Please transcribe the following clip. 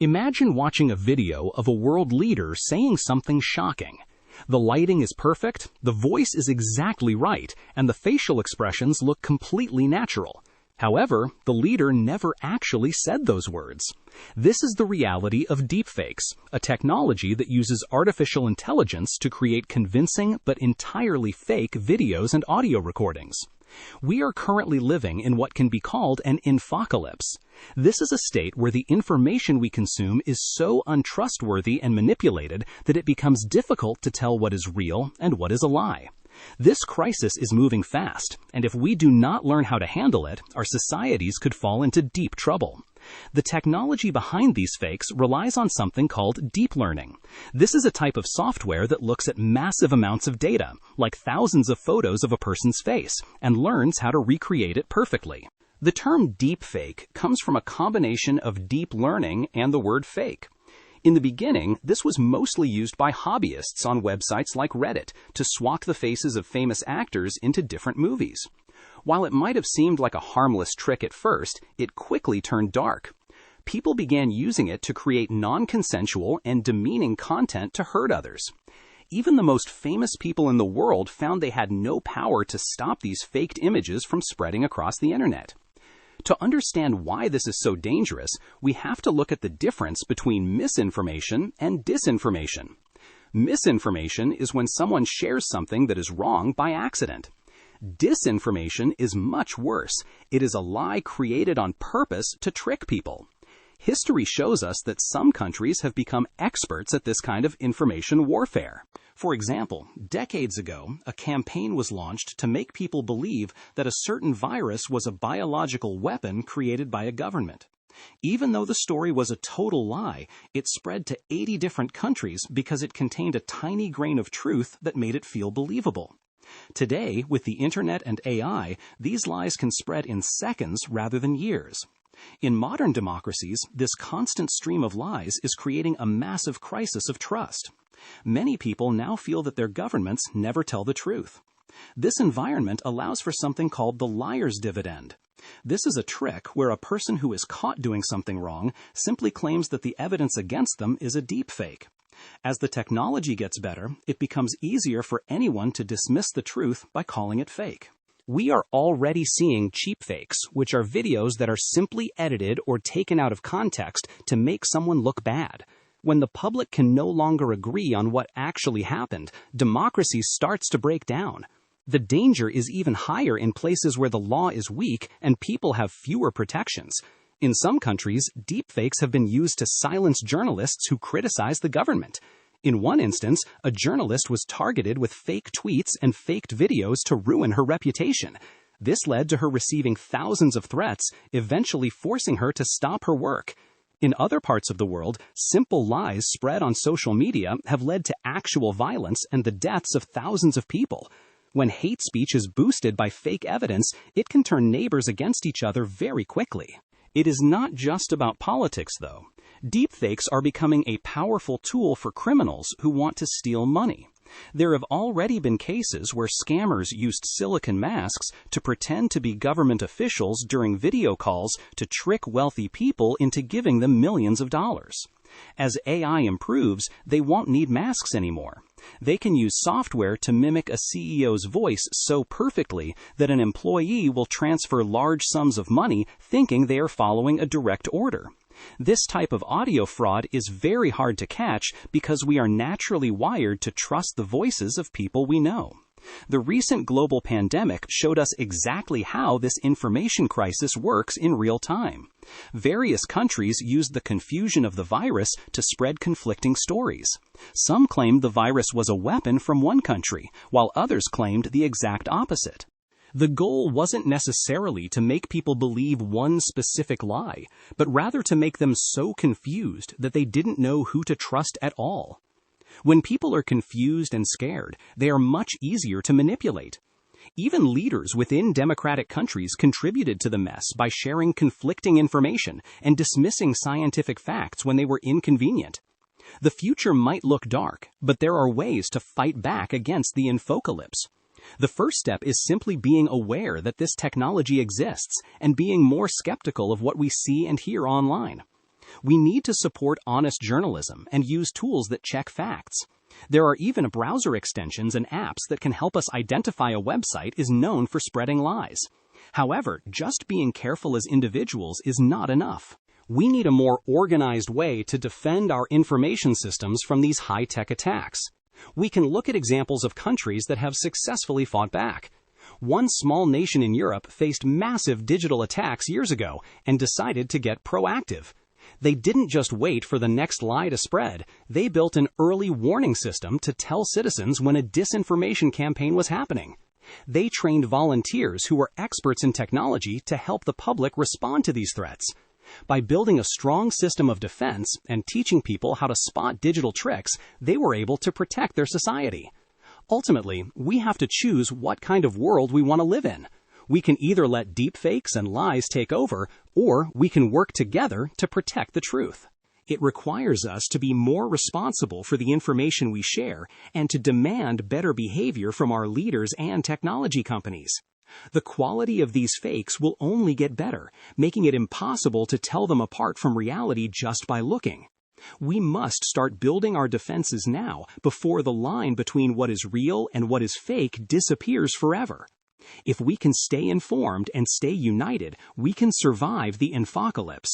Imagine watching a video of a world leader saying something shocking. The lighting is perfect, the voice is exactly right, and the facial expressions look completely natural. However, the leader never actually said those words. This is the reality of deepfakes, a technology that uses artificial intelligence to create convincing but entirely fake videos and audio recordings. We are currently living in what can be called an infocalypse. This is a state where the information we consume is so untrustworthy and manipulated that it becomes difficult to tell what is real and what is a lie. This crisis is moving fast, and if we do not learn how to handle it, our societies could fall into deep trouble. The technology behind these fakes relies on something called deep learning. This is a type of software that looks at massive amounts of data, like thousands of photos of a person's face, and learns how to recreate it perfectly. The term deepfake comes from a combination of deep learning and the word fake. In the beginning, this was mostly used by hobbyists on websites like Reddit to swap the faces of famous actors into different movies. While it might have seemed like a harmless trick at first, it quickly turned dark. People began using it to create non-consensual and demeaning content to hurt others. Even the most famous people in the world found they had no power to stop these faked images from spreading across the internet. To understand why this is so dangerous, we have to look at the difference between misinformation and disinformation. Misinformation is when someone shares something that is wrong by accident. Disinformation is much worse. It is a lie created on purpose to trick people. History shows us that some countries have become experts at this kind of information warfare. For example, decades ago, a campaign was launched to make people believe that a certain virus was a biological weapon created by a government. Even though the story was a total lie, it spread to 80 different countries because it contained a tiny grain of truth that made it feel believable. Today, with the internet and AI, these lies can spread in seconds rather than years. In modern democracies, this constant stream of lies is creating a massive crisis of trust. Many people now feel that their governments never tell the truth. This environment allows for something called the liar's dividend. This is a trick where a person who is caught doing something wrong simply claims that the evidence against them is a deepfake. As the technology gets better, it becomes easier for anyone to dismiss the truth by calling it fake. We are already seeing cheap fakes, which are videos that are simply edited or taken out of context to make someone look bad. When the public can no longer agree on what actually happened, democracy starts to break down. The danger is even higher in places where the law is weak and people have fewer protections. In some countries, deepfakes have been used to silence journalists who criticize the government. In one instance, a journalist was targeted with fake tweets and faked videos to ruin her reputation. This led to her receiving thousands of threats, eventually forcing her to stop her work. In other parts of the world, simple lies spread on social media have led to actual violence and the deaths of thousands of people. When hate speech is boosted by fake evidence, it can turn neighbors against each other very quickly. It is not just about politics, though. Deepfakes are becoming a powerful tool for criminals who want to steal money. There have already been cases where scammers used silicone masks to pretend to be government officials during video calls to trick wealthy people into giving them millions of dollars. As AI improves, they won't need masks anymore. They can use software to mimic a CEO's voice so perfectly that an employee will transfer large sums of money thinking they are following a direct order. This type of audio fraud is very hard to catch because we are naturally wired to trust the voices of people we know. The recent global pandemic showed us exactly how this information crisis works in real time. Various countries used the confusion of the virus to spread conflicting stories. Some claimed the virus was a weapon from one country, while others claimed the exact opposite. The goal wasn't necessarily to make people believe one specific lie, but rather to make them so confused that they didn't know who to trust at all. When people are confused and scared, they are much easier to manipulate. Even leaders within democratic countries contributed to the mess by sharing conflicting information and dismissing scientific facts when they were inconvenient. The future might look dark, but there are ways to fight back against the Infocalypse. The first step is simply being aware that this technology exists and being more skeptical of what we see and hear online. We need to support honest journalism and use tools that check facts. There are even browser extensions and apps that can help us identify a website is known for spreading lies. However, just being careful as individuals is not enough. We need a more organized way to defend our information systems from these high-tech attacks. We can look at examples of countries that have successfully fought back. One small nation in Europe faced massive digital attacks years ago and decided to get proactive. They didn't just wait for the next lie to spread, they built an early warning system to tell citizens when a disinformation campaign was happening. They trained volunteers who were experts in technology to help the public respond to these threats. By building a strong system of defense and teaching people how to spot digital tricks, they were able to protect their society. Ultimately, we have to choose what kind of world we want to live in. We can either let deepfakes and lies take over, or we can work together to protect the truth. It requires us to be more responsible for the information we share and to demand better behavior from our leaders and technology companies. The quality of these fakes will only get better, making it impossible to tell them apart from reality just by looking. We must start building our defenses now before the line between what is real and what is fake disappears forever. If we can stay informed and stay united, we can survive the Infocalypse.